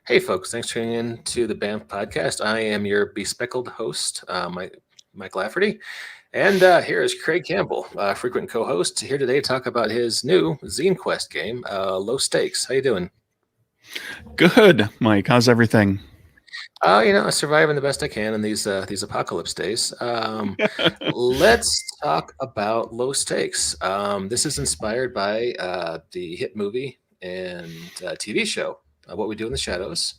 Hey, folks, thanks for tuning in to the BAMF podcast. I am your bespeckled host, Mike Lafferty. And here is Craig Campbell, frequent co-host, here today to talk about his new Zine Quest game, Low Stakes. How you doing? Good, Mike. How's everything? Surviving the best I can in these apocalypse days. Let's talk about Low Stakes. This is inspired by the hit movie and TV show, What We Do in the Shadows.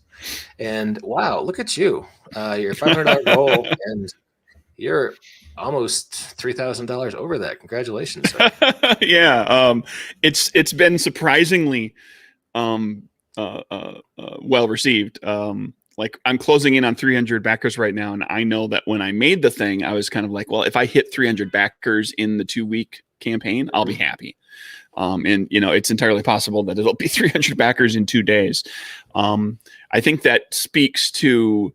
And wow, look at you. Your $500 goal, and you're almost $3,000 over that. Congratulations, sir. Yeah, it's been surprisingly well received. Like I'm closing in on 300 backers right now, and I know that when I made the thing, I was kind of like, well, if I hit 300 backers in the 2-week campaign, I'll be happy. And it's entirely possible that it'll be 300 backers in 2 days. I think that speaks to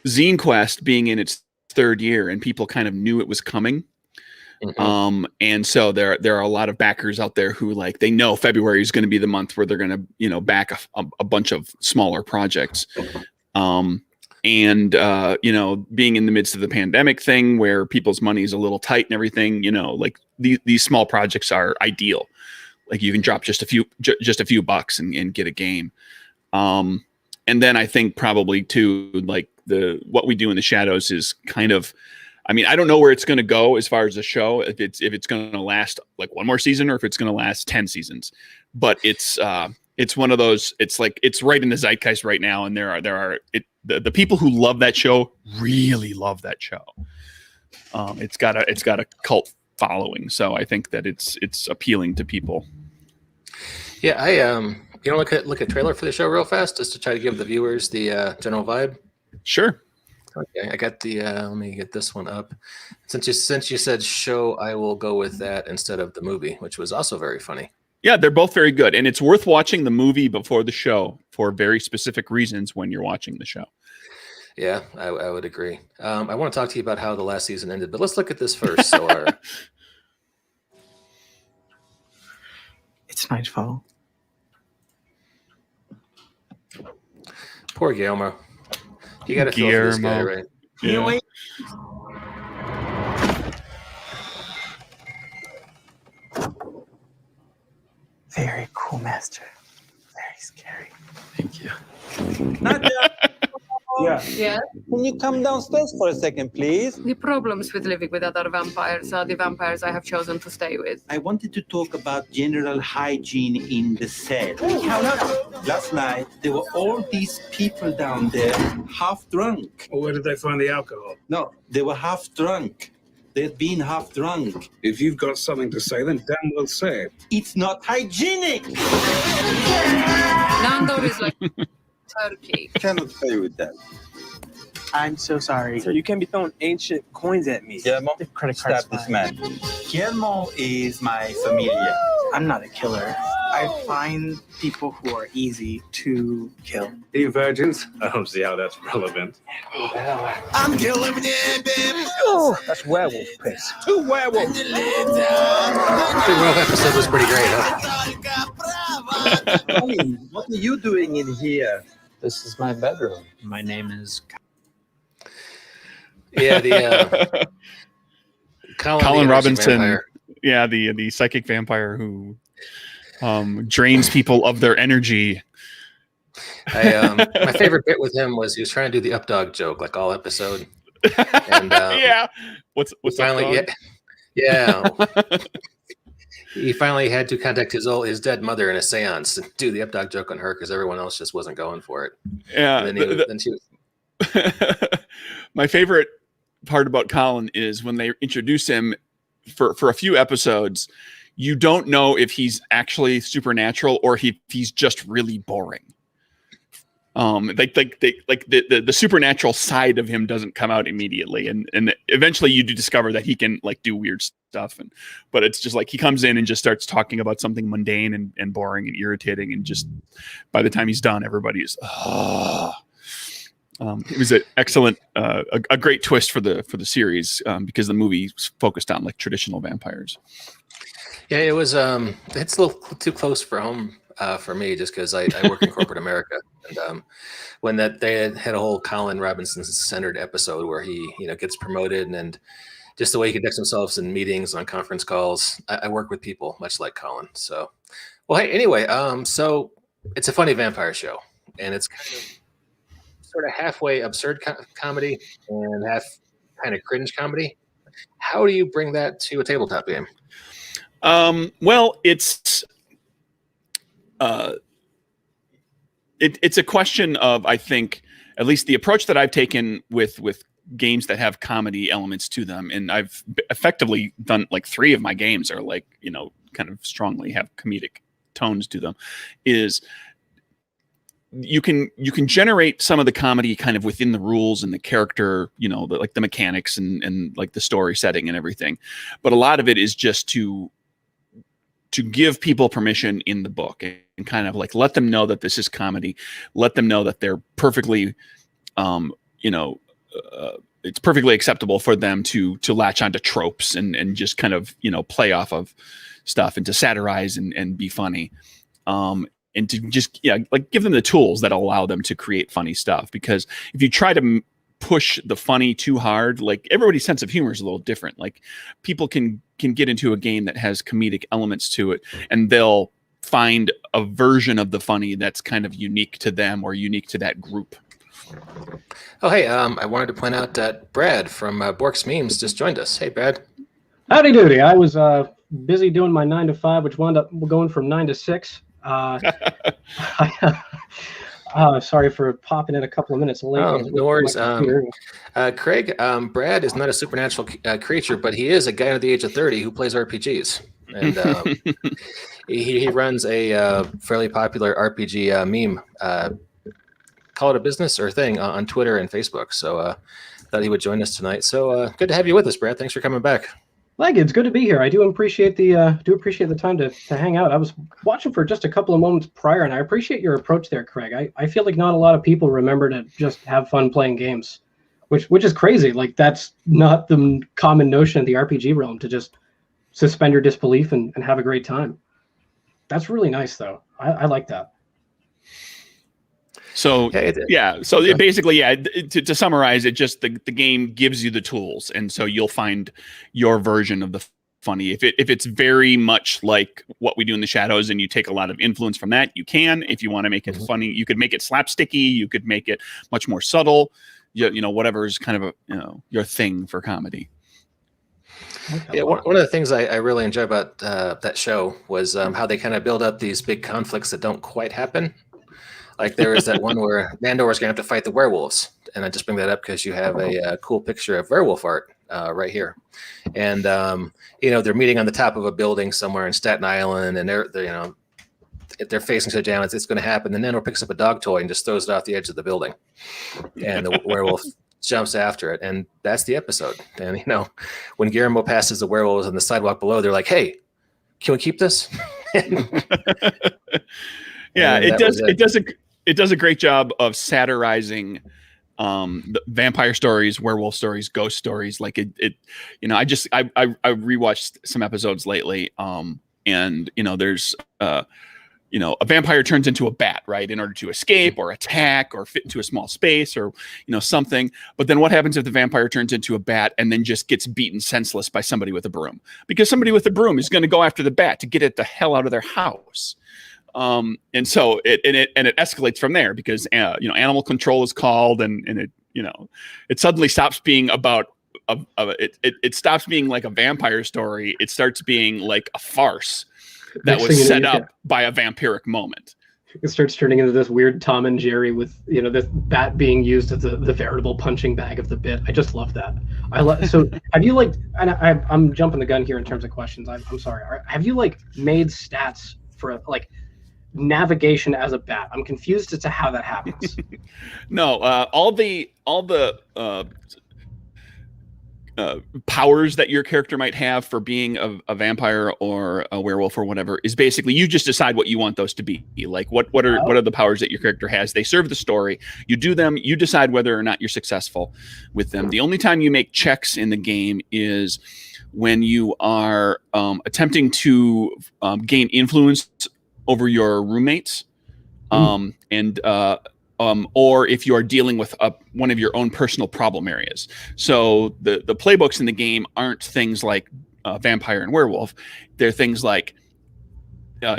Zine Quest being in its 3rd year, and people kind of knew it was coming. Mm-hmm. And so there are a lot of backers out there who they know February is going to be the month where they're going to back a bunch of smaller projects. Being in the midst of the pandemic thing where people's money is a little tight and everything, these small projects are ideal. Like you can drop just a few bucks and get a game. And then I think probably too, What We Do in the Shadows is kind of, I don't know where it's going to go as far as the show, if it's going to last one more season or if it's going to last 10 seasons, but it's one of those, it's right in the zeitgeist right now. And the people who love that show really love that show. It's got a cult following. So I think that it's appealing to people. Yeah. I look at trailer for the show real fast just to try to give the viewers the general vibe. Sure. Okay, I got the. Let me get this one up. Since you said show, I will go with that instead of the movie, which was also very funny. Yeah, they're both very good, and it's worth watching the movie before the show for very specific reasons when you're watching the show. Yeah, I would agree. I want to talk to you about how the last season ended, but let's look at this first. So, it's Nightfall. Poor Guillermo. You got to feel for this guy, right? Yeah. Very cool, Master. Very scary. Thank you. Yeah. Can you come downstairs for a second, please? The problems with living with other vampires are the vampires I have chosen to stay with. I wanted to talk about general hygiene in the cell. Last night, there were all these people down there, half drunk. Well, where did they find the alcohol? No, they were half drunk. They'd been half drunk. If you've got something to say, then damn well say it. It's not hygienic! Nando is like turkey. Cannot play with that. I'm so sorry. So you can't be throwing ancient coins at me. Guillermo, The credit card's stop this fine. man. Guillermo is my familia. I'm not a killer. I find people who are easy to kill. Are you virgins? I don't see how that's relevant. I'm killing it, baby. Oh, that's werewolf piss. 2 werewolves. The Werewolf episode was pretty great, huh? Honey, what are you doing in here? This is my bedroom. My name is... Yeah, the Colin Robinson. Yeah, the psychic vampire who drains people of their energy. My favorite bit with him was he was trying to do the updog joke all episode. And, yeah. What's finally? Yeah. He finally had to contact his dead mother in a seance and do the updog joke on her because everyone else just wasn't going for it. Yeah. And then she was... My favorite part about Colin is when they introduce him for a few episodes, you don't know if he's actually supernatural or he's just really boring. The supernatural side of him doesn't come out immediately, and eventually you do discover that he can do weird stuff, but it's just he comes in and just starts talking about something mundane and boring and irritating, and just by the time he's done, everybody is it was an excellent, a great twist for the series because the movie focused on traditional vampires. Yeah, it was. It's a little too close for home for me, just because I work in corporate America. And when they had a whole Colin Robinson centered episode where he gets promoted, and just the way he conducts himself in meetings, on conference calls. I work with people much like Colin. So, well, hey, anyway, so it's a funny vampire show, and it's kind of sort of halfway absurd comedy and half kind of cringe comedy. How do you bring that to a tabletop game? Well, it's a question of, I think, at least the approach that I've taken with games that have comedy elements to them, and I've effectively done like 3 of my games are like, kind of strongly have comedic tones to them, is you can generate some of the comedy kind of within the rules and the character, like the mechanics and like the story setting and everything. But a lot of it is just to give people permission in the book and kind of like let them know that this is comedy, let them know that they're perfectly, it's perfectly acceptable for them to latch onto tropes and just kind of, play off of stuff and to satirize and be funny. And to just, like give them the tools that allow them to create funny stuff. Because if you try to push the funny too hard, like everybody's sense of humor is a little different. Like people can get into a game that has comedic elements to it, and they'll find a version of the funny that's kind of unique to them or unique to that group. Oh, hey, I wanted to point out that Brad from Bork's Memes just joined us. Hey, Brad. Howdy doody. I was busy doing my 9 to 5, which wound up going from 9 to 6. Sorry for popping in a couple of minutes late. Oh, no worries. Craig, Brad is not a supernatural creature, but he is a guy under the age of 30 who plays RPGs. And he runs a fairly popular RPG meme, call it a business or thing, on Twitter and Facebook. So thought he would join us tonight. So good to have you with us, Brad. Thanks for coming back. Like, it's good to be here. I do appreciate the time to hang out. I was watching for just a couple of moments prior, and I appreciate your approach there, Craig. I feel like not a lot of people remember to just have fun playing games, which is crazy. Like, that's not the common notion in the RPG realm, to just suspend your disbelief and have a great time. That's really nice, though. I like that. So it basically, to summarize it, just the game gives you the tools, and so you'll find your version of the funny. If it's very much like What We Do in the Shadows and you take a lot of influence from that, you can. If you want to make it funny, you could make it slapsticky, you could make it much more subtle, whatever is kind of your thing for comedy. Yeah, one of the things I really enjoy about that show was how they kind of build up these big conflicts that don't quite happen. Like there is that one where Mandor was going to have to fight the werewolves, and I just bring that up because you have a cool picture of werewolf art right here, and they're meeting on the top of a building somewhere in Staten Island, and they're facing such down, it's going to happen. And Mandor picks up a dog toy and just throws it off the edge of the building, and the werewolf jumps after it, and that's the episode. And when Guillermo passes the werewolves on the sidewalk below, they're like, "Hey, can we keep this?" Yeah, it does a great job of satirizing the vampire stories, werewolf stories, ghost stories. Like I rewatched some episodes lately, and there's a vampire turns into a bat, right, in order to escape or attack or fit into a small space or something. But then what happens if the vampire turns into a bat and then just gets beaten senseless by somebody with a broom? Because somebody with a broom is going to go after the bat to get it the hell out of their house. And so it escalates from there because animal control is called, and it suddenly stops being about it stops being like a vampire story. It starts being like a farce that was set up by a vampiric moment. It starts turning into this weird Tom and Jerry with this bat being used as the veritable punching bag of the bit. I just love that. So have you and I'm jumping the gun here in terms of questions. I'm sorry. Have you made stats for navigation as a bat? I'm confused as to how that happens. No, all the powers that your character might have for being a vampire or a werewolf or whatever is basically you just decide what you want those to be. Like what are the powers that your character has? They serve the story. You do them. You decide whether or not you're successful with them. The only time you make checks in the game is when you are attempting to gain influence over your roommates, and or if you are dealing with one of your own personal problem areas. So the playbooks in the game aren't things like vampire and werewolf. They're things like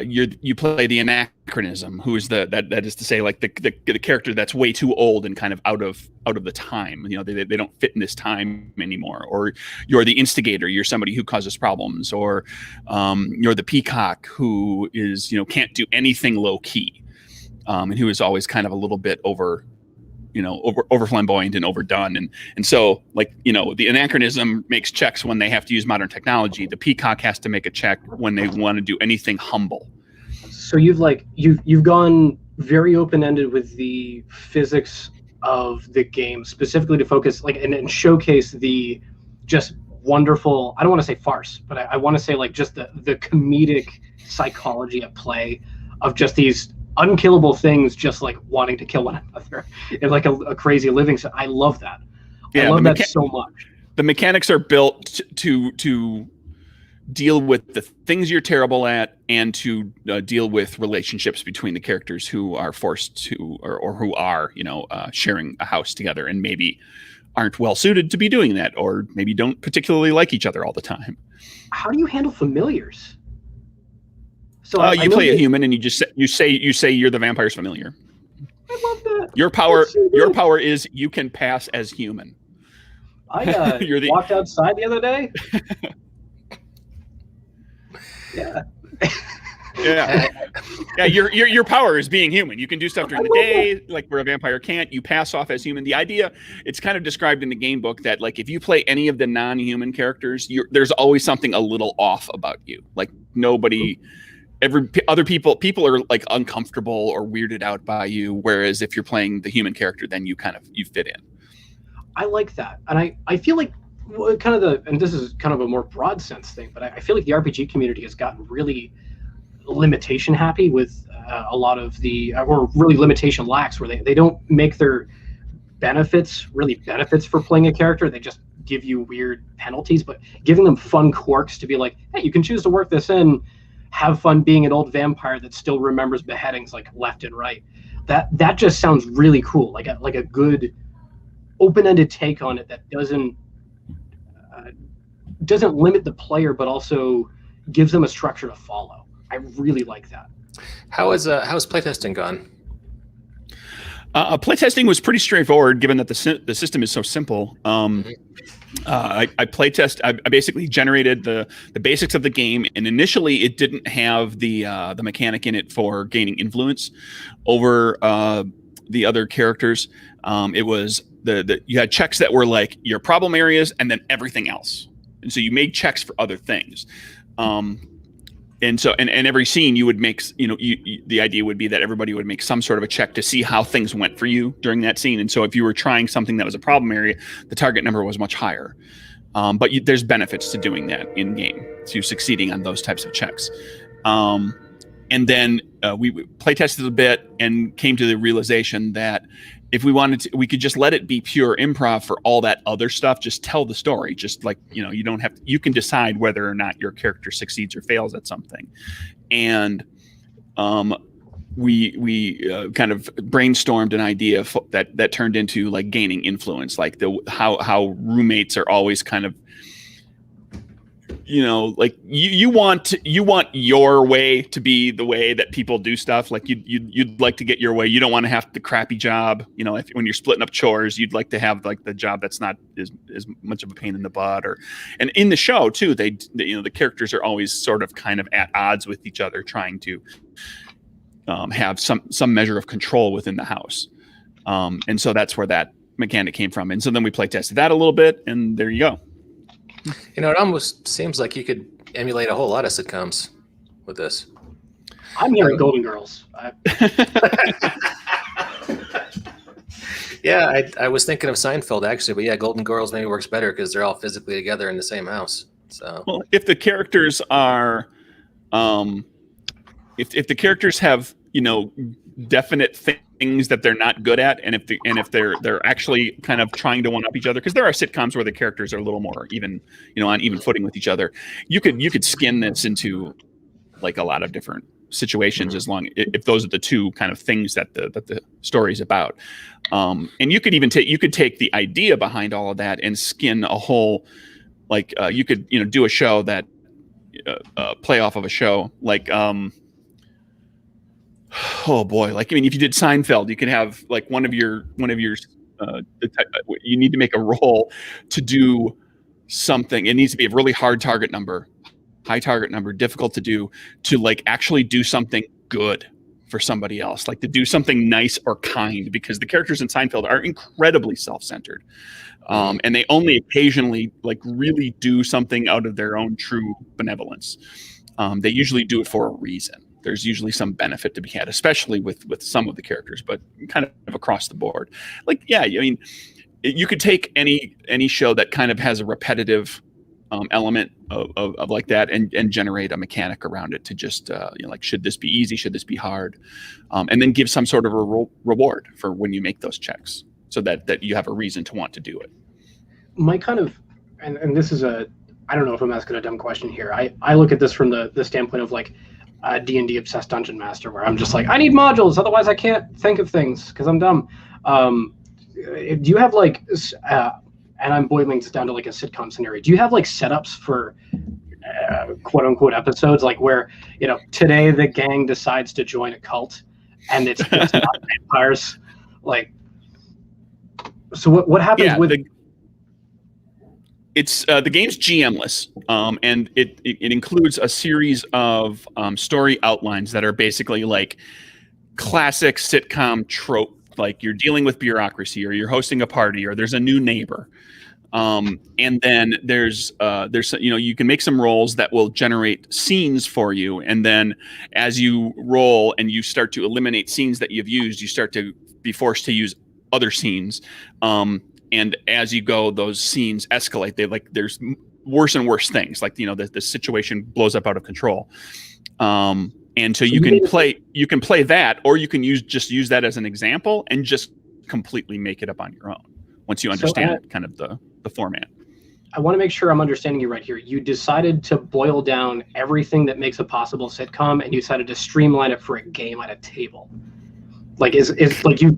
you play the anachronism, who is that is to say, like the character that's way too old and kind of out of the time. You know, they don't fit in this time anymore. Or you're the instigator. You're somebody who causes problems. Or you're the peacock who is, you know, can't do anything low key, and who is always kind of a little bit over flamboyant and overdone. And so, like, you know, the anachronism makes checks when they have to use modern technology. The peacock has to make a check when they want to do anything humble. So you've gone very open-ended with the physics of the game, specifically to focus and showcase the just wonderful, I don't want to say farce, but I want to say like just the comedic psychology at play of just these unkillable things just like wanting to kill one another in like a crazy living. So I love that. I love that so much. The mechanics are built to deal with the things you're terrible at and to deal with relationships between the characters who are forced to or who are, you know, sharing a house together and maybe aren't well suited to be doing that, or maybe don't particularly like each other all the time. How do you handle familiars? So you play a human, and you say you're the vampire's familiar. I love that. Your power is you can pass as human. I walked outside the other day. Yeah. Yeah. Your power is being human. You can do stuff during the day, like where a vampire can't. You pass off as human. The idea, it's kind of described in the game book that, like, if you play any of the non-human characters, there's always something a little off about you. Like other people are like uncomfortable or weirded out by you, whereas if you're playing the human character, then you fit in. I like that, and I feel like and this is kind of a more broad sense thing, but I feel like the RPG community has gotten really limitation happy with a lot of or really limitation lax, where they don't make their benefits for playing a character. They just give you weird penalties, but giving them fun quirks to be like, hey, you can choose to work this in. Have fun being an old vampire that still remembers beheadings like left and right. That just sounds really cool. Like a good open-ended take on it that doesn't limit the player, but also gives them a structure to follow. I really like that. How's playtesting gone? Playtesting was pretty straightforward, given that the system is so simple. I basically generated the basics of the game, and initially it didn't have the mechanic in it for gaining influence over the other characters. It was you had checks that were like your problem areas and then everything else, and so you made checks for other things. And so, and every scene you would make, the idea would be that everybody would make some sort of a check to see how things went for you during that scene. And so if you were trying something that was a problem area, the target number was much higher. But there's benefits to doing that in game, to succeeding on those types of checks. And then we play tested a bit and came to the realization that if we wanted to, we could just let it be pure improv for all that other stuff. Just tell the story. Just like, you don't have to, you can decide whether or not your character succeeds or fails at something. And we kind of brainstormed an idea that turned into like gaining influence, like how roommates are always kind of, like you want your way to be the way that people do stuff. Like you'd like to get your way. You don't want to have the crappy job. When you're splitting up chores, you'd like to have like the job that's not as much of a pain in the butt. And in the show too, the characters are always sort of kind of at odds with each other, trying to have some measure of control within the house. And so that's where that mechanic came from. And so then we play tested that a little bit, and there you go. It almost seems like you could emulate a whole lot of sitcoms with this. I'm hearing Golden Girls. Yeah, I was thinking of Seinfeld actually, but yeah, Golden Girls maybe works better because they're all physically together in the same house. So, well, if the characters are, if the characters have definite things that they're not good at, and if they're actually kind of trying to one up each other, because there are sitcoms where the characters are a little more even, on even footing with each other. You could skin this into like a lot of different situations, as long if those are the two kind of things that the story is about. And you could even take the idea behind all of that and skin a whole, like you could do a show that play off of a show like oh boy, like, I mean, if you did Seinfeld, you could have like one of your you need to make a role to do something. It needs to be a really hard target number, high target number, difficult to do, to like actually do something good for somebody else, like to do something nice or kind, because the characters in Seinfeld are incredibly self-centered. And they only occasionally like really do something out of their own true benevolence. They usually do it for a reason. There's usually some benefit to be had, especially with some of the characters, but kind of across the board. Like, yeah, I mean, you could take any show that kind of has a repetitive element of like that and generate a mechanic around it to just like, should this be easy? Should this be hard? And then give some sort of a reward for when you make those checks, so that you have a reason to want to do it. My kind of, and this is I don't know if I'm asking a dumb question here. I look at this from the standpoint of like a D&D obsessed dungeon master, where I'm just like, I need modules, otherwise I can't think of things because I'm dumb. Do you have like, and I'm boiling this down to like a sitcom scenario, do you have like setups for quote unquote episodes, like where, today the gang decides to join a cult and it's not vampires? Like, so what happens with it's the game's GM-less, and it includes a series of story outlines that are basically like classic sitcom trope, like you're dealing with bureaucracy, or you're hosting a party, or there's a new neighbor. And then there's you can make some rolls that will generate scenes for you, and then as you roll and you start to eliminate scenes that you've used, you start to be forced to use other scenes. And as you go, those scenes escalate. There's worse and worse things. Like, the situation blows up out of control. And so you can play that, or you can use that as an example and just completely make it up on your own once you understand kind of the format. I want to make sure I'm understanding you right here. You decided to boil down everything that makes a possible sitcom, and you decided to streamline it for a game at a table. Like, is like you've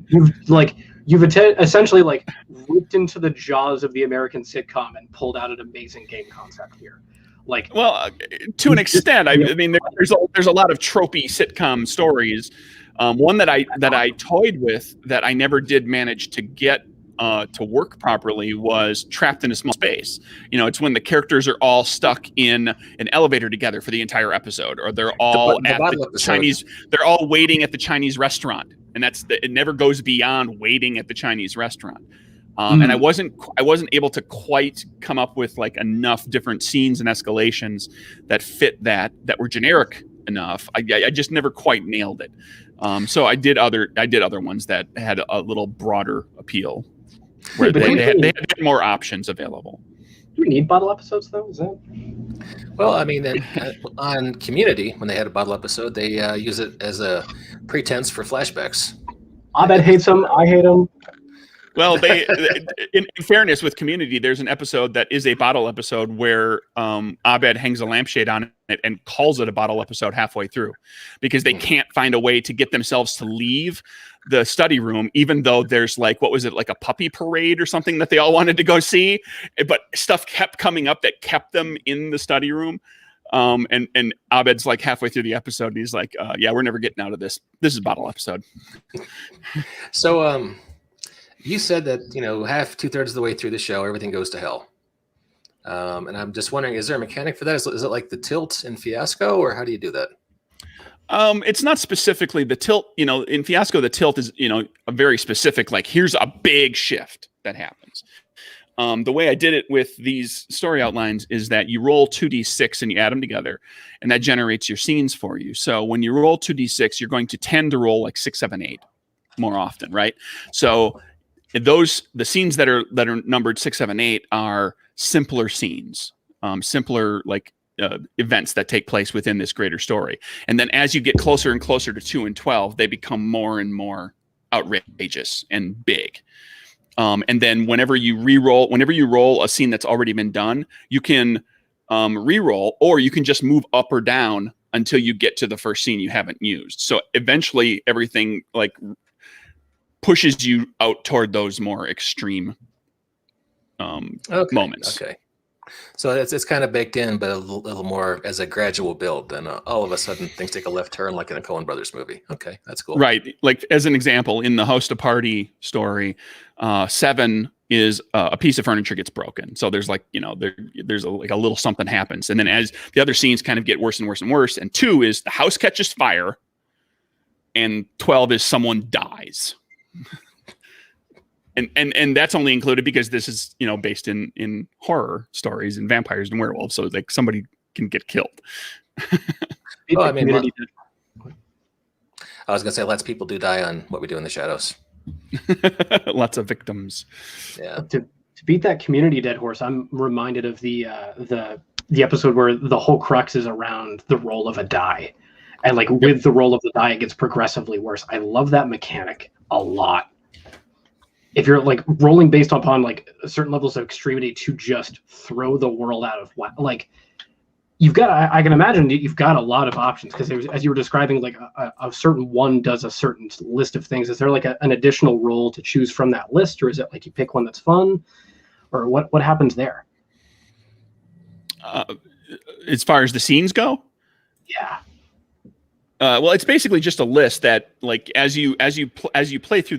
essentially like ripped into the jaws of the American sitcom and pulled out an amazing game concept here. Like, well, to an extent, I mean, there's a lot of tropey sitcom stories. One that I toyed with that I never did manage to get to work properly was Trapped in a Small Space. It's when the characters are all stuck in an elevator together for the entire episode, or they're all at the Chinese. They're all waiting at the Chinese restaurant, and it never goes beyond waiting at the Chinese restaurant. And I wasn't able to quite come up with like enough different scenes and escalations that fit that were generic enough. I just never quite nailed it. So I did other ones that had a little broader appeal, where they had more options available. Do we need bottle episodes though? Is that? Well, I mean, on Community, when they had a bottle episode, they use it as a pretense for flashbacks. Abed hates them. I hate them. Well, in fairness, with Community, there's an episode that is a bottle episode where Abed hangs a lampshade on it and calls it a bottle episode halfway through, because they can't find a way to get themselves to leave the study room, even though there's like, what was it, like a puppy parade or something that they all wanted to go see, but stuff kept coming up that kept them in the study room. And Abed's like halfway through the episode, and he's like, yeah, we're never getting out of this. This is a bottle episode. So, you said that, 2/3 of the way through the show, everything goes to hell. And I'm just wondering, is there a mechanic for that? Is it like the tilt in Fiasco, or how do you do that? It's not specifically the tilt. In Fiasco, the tilt is, a very specific, like, here's a big shift that happens. The way I did it with these story outlines is that you roll 2d6 and you add them together, and that generates your scenes for you. So when you roll 2d6, you're going to tend to roll like 6, 7, 8 more often, right? So the scenes that are numbered 6, 7, 8 are simpler scenes, simpler like events that take place within this greater story. And then as you get closer and closer to 2 and 12, they become more and more outrageous and big. And then whenever you roll a scene that's already been done, you can re-roll, or you can just move up or down until you get to the first scene you haven't used. So eventually everything like pushes you out toward those more extreme moments. Okay. So it's kind of baked in, but a little more as a gradual build than all of a sudden things take a left turn like in a Coen Brothers movie. Okay, that's cool. Right. Like as an example, in the Host a Party story, 7 is a piece of furniture gets broken. So there's like, there's a little something happens. And then as the other scenes kind of get worse and worse and worse, and 2 is the house catches fire, and 12 is someone dies. And that's only included because this is, based in horror stories and vampires and werewolves. So like somebody can get killed. Well, I mean, I was gonna say lots of people do die on What We Do in the Shadows. Lots of victims. Yeah. To beat that community dead horse, I'm reminded of the episode where the whole crux is around the roll of a die, and like with the roll of the die, it gets progressively worse. I love that mechanic a lot. If you're like rolling based upon like certain levels of extremity to just throw the world out of whack, like you've got, I can imagine you've got a lot of options because as you were describing, like a certain one does a certain list of things. Is there like an additional role to choose from that list, or is it like you pick one that's fun, or what happens there? As far as the scenes go? Yeah. Well, it's basically just a list that, like, as you play through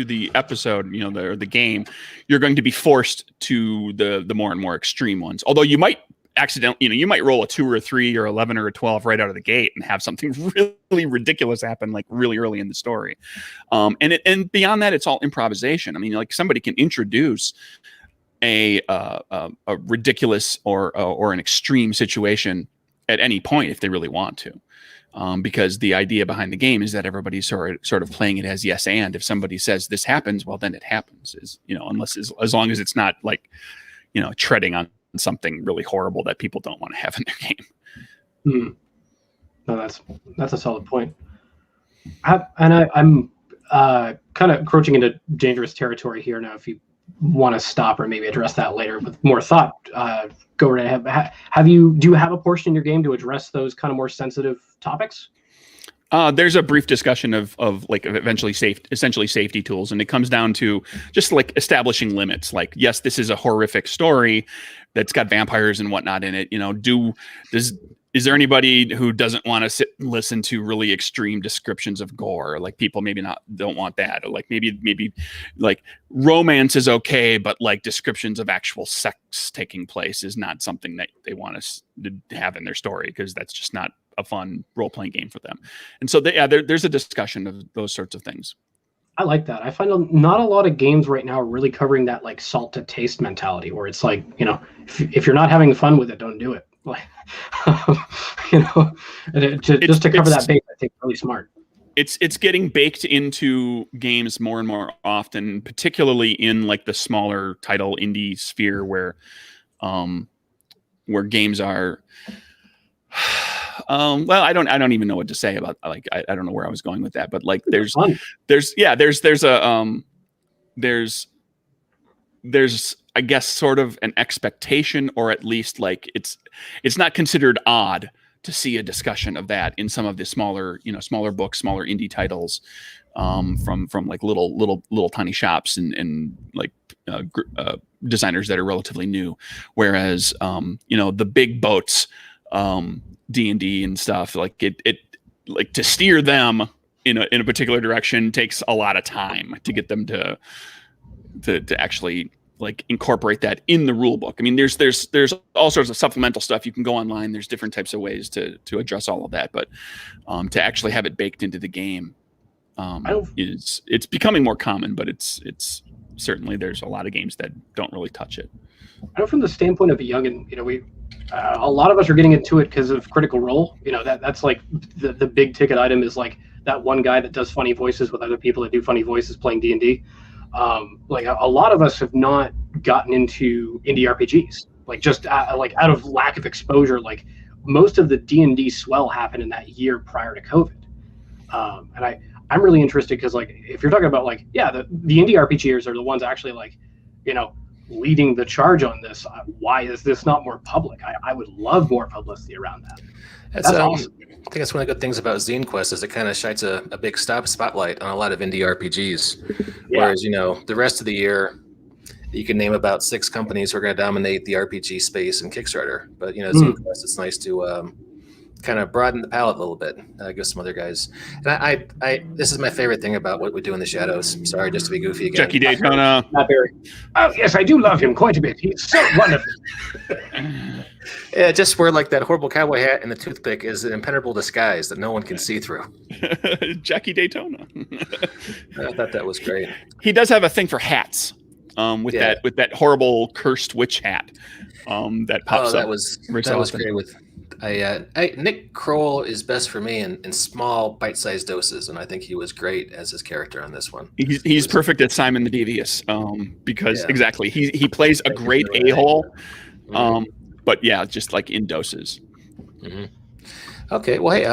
the episode, or the game, you're going to be forced to the more and more extreme ones. Although you might accidentally, you might roll a 2 or a 3 or 11 or a 12 right out of the gate and have something really ridiculous happen, like really early in the story. And beyond that, it's all improvisation. I mean, like somebody can introduce a ridiculous or an extreme situation at any point if they really want to. Because the idea behind the game is that everybody's sort of playing it as yes and. If somebody says this happens, well then it happens. As long as it's not like treading on something really horrible that people don't want to have in their game. No, that's a solid point. I'm kind of encroaching into dangerous territory here now. If you want to stop or maybe address that later with more thought, go right ahead. Do you have a portion in your game to address those kind of more sensitive topics? There's a brief discussion of essentially safety tools, and it comes down to just like establishing limits. Like, yes, this is a horrific story that's got vampires and whatnot in it. Is there anybody who doesn't want to sit and listen to really extreme descriptions of gore? Like people maybe don't want that, or like maybe like romance is okay, but like descriptions of actual sex taking place is not something that they want us to have in their story because that's just not a fun role-playing game for them. And so there's a discussion of those sorts of things. I like that. I find not a lot of games right now are really covering that like salt to taste mentality, where it's like, if you're not having fun with it, don't do it. Like, just to cover that base, I think really smart. It's getting baked into games more and more often, particularly in like the smaller title indie sphere where games are. Well, I don't even know what to say about like I don't know where I was going with that, but like there's I guess sort of an expectation, or at least like it's not considered odd to see a discussion of that in some of the smaller books, smaller indie titles, from like little tiny shops and like designers that are relatively new, whereas the big boats, D&D and stuff, like it like to steer them in a particular direction takes a lot of time to get them to actually like incorporate that in the rule book. I mean, there's all sorts of supplemental stuff. You can go online. There's different types of ways to address all of that, but to actually have it baked into the game it's becoming more common, but it's certainly there's a lot of games that don't really touch it. I know from the standpoint of a youngin, we a lot of us are getting into it because of Critical Role. That's like the big ticket item is like that one guy that does funny voices with other people that do funny voices playing D&D. Like a lot of us have not gotten into indie RPGs, like just like out of lack of exposure. Like most of the D&D swell happened in that year prior to COVID. And I'm really interested because like if you're talking about like, the indie RPGers are the ones actually like, leading the charge on this. Why is this not more public? I would love more publicity around that. That's awesome. I think that's one of the good things about Zine Quest is it kind of shines a big spotlight on a lot of indie RPGs. Yeah. Whereas, the rest of the year, you can name about 6 companies who are going to dominate the RPG space in Kickstarter. But, Zine Quest, it's nice to kind of broaden the palette a little bit. Give some other guys. And this is my favorite thing about what we do in the shadows. Sorry, just to be goofy again. Jackie Daytona. Not very. Oh, yes, I do love him quite a bit. He's so wonderful. Yeah, just where like that horrible cowboy hat and the toothpick is an impenetrable disguise that no one can see through. Jackie Daytona. I thought that was great. He does have a thing for hats. With that horrible cursed witch hat that pops up. That was great. With Nick Kroll is best for me in small bite-sized doses, and I think he was great as his character on this one. He's perfect at Simon the Devious because exactly he plays a great a-hole, but just like in doses. Mm-hmm. Okay, well, hey,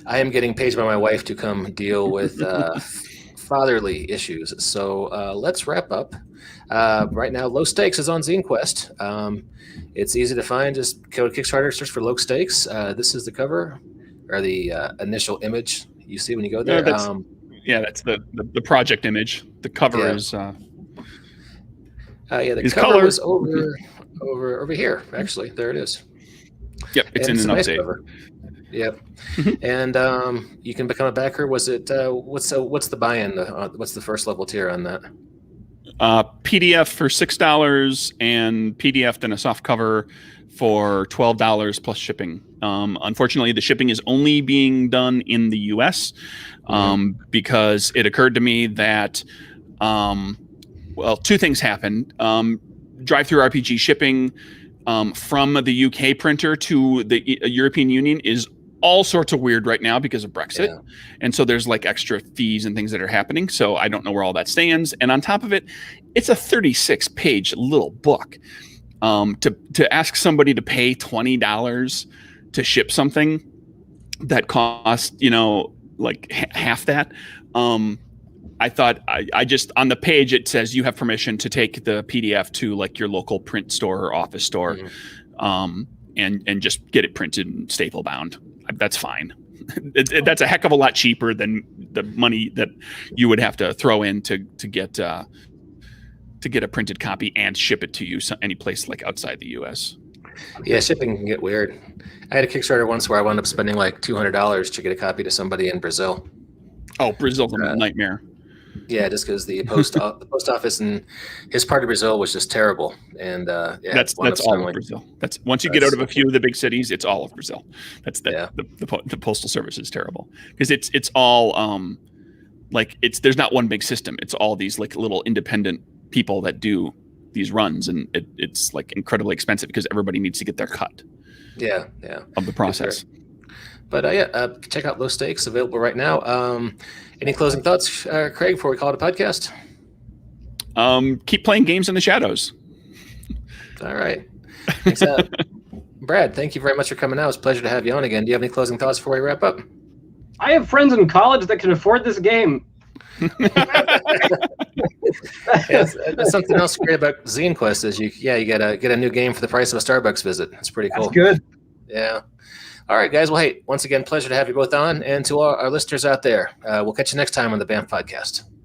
I am getting paged by my wife to come deal with fatherly issues, so let's wrap up. Right now, Low Stakes is on Zine Quest. It's easy to find. Just go to Kickstarter, search for Low Stakes. This is the cover or the initial image you see when you go there. That's the project image. The cover is the cover color is over here. Actually, there it is. Yep, it's in an update. Cover. Yep, and you can become a backer. Was it what's the buy-in? What's the first level tier on that? PDF for $6 and PDF and a soft cover for $12 plus shipping. Unfortunately, the shipping is only being done in the US because it occurred to me that, two things happened. Drive-through RPG shipping from the UK printer to the European Union is all sorts of weird right now because of Brexit. Yeah. And so there's like extra fees and things that are happening. So I don't know where all that stands. And on top of it, it's a 36-page little book. To ask somebody to pay $20 to ship something that costs, like half that. I thought I just on the page, it says you have permission to take the PDF to like your local print store or office store and just get it printed and staple bound. That's fine. That's a heck of a lot cheaper than the money that you would have to throw in to get a printed copy and ship it to you any place like outside the US. Yeah, shipping can get weird. I had a Kickstarter once where I wound up spending like $200 to get a copy to somebody in Brazil. Oh, Brazil's a nightmare. Yeah, just because the post office in his part of Brazil was just terrible, and that's all of Brazil. That's once you get out of a few of the big cities, it's all of Brazil. That's the postal service is terrible because it's all there's not one big system. It's all these like little independent people that do these runs, and it's like incredibly expensive because everybody needs to get their cut. Yeah, of the process. Sure. But check out Low Stakes, available right now. Any closing thoughts, Craig, before we call it a podcast? Keep playing games in the shadows. All right. Thanks, Brad, thank you very much for coming out. It was a pleasure to have you on again. Do you have any closing thoughts before we wrap up? I have friends in college that can afford this game. That's something else great about Zine Quest is you get a new game for the price of a Starbucks visit. It's pretty cool. That's good. Yeah. All right, guys. Well, hey, once again, pleasure to have you both on. And to all our listeners out there, we'll catch you next time on the BAMF Podcast.